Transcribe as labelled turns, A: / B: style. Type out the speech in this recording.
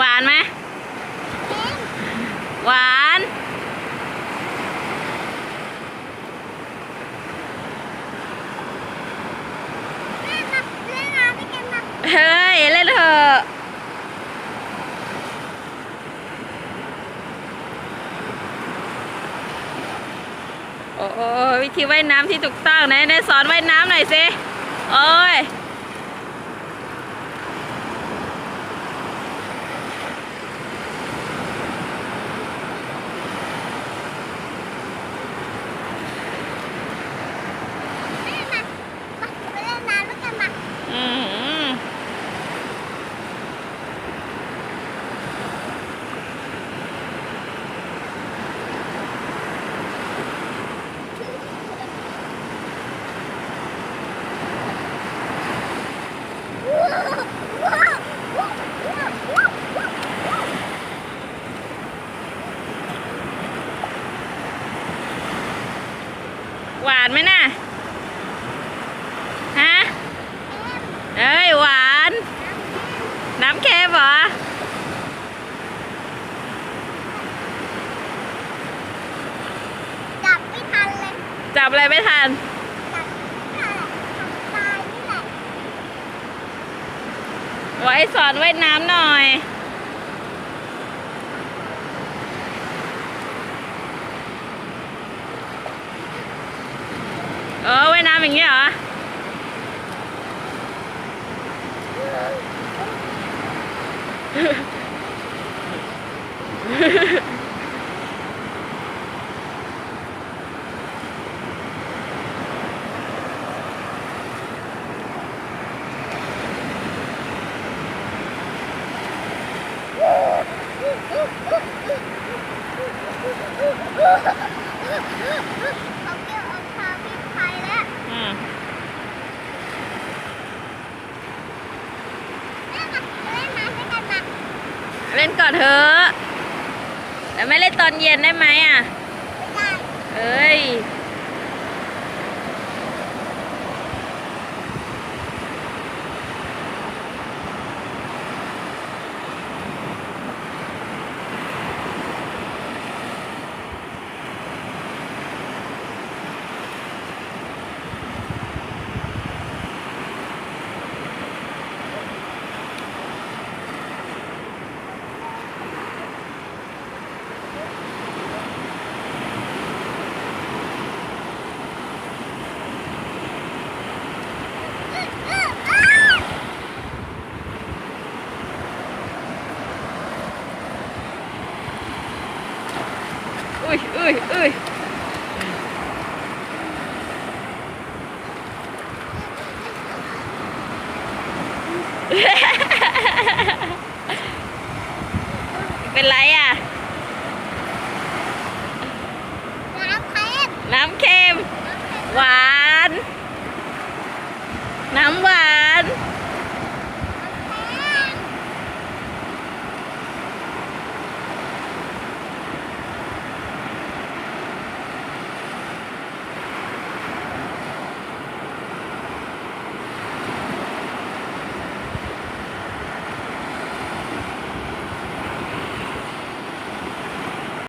A: หวานไหมหวานเฮ้ยเล่นเถอะโอ้วิธีว่ายน้ำที่ถูกต้องไหนสอนว่ายน้ำหน่อยสิโอ้ยหวานไหมน่ะฮะเอ้ยหวานน้ำเค็มเหรอ
B: จับไม่ทันเลย
A: จับอะไรไม่ทันไว้สอนว่ายน้ำหน่อยว่ายน้ำอย่างนี้เหรอ
B: เขาเกี่ยวเอาพาวิ่งไปแล้วแม่มาเล่นน้ำด้วยกันมา
A: เล่นก่อนเถอะแต่ไม่เล่นตอนเย็นได้ไหมอ่ะ
B: ได้
A: เอ้ยอุ้ยเป็นไรอ่ะ
B: น้ำเค็ม
A: น้ำเค็มหวานน้ำหว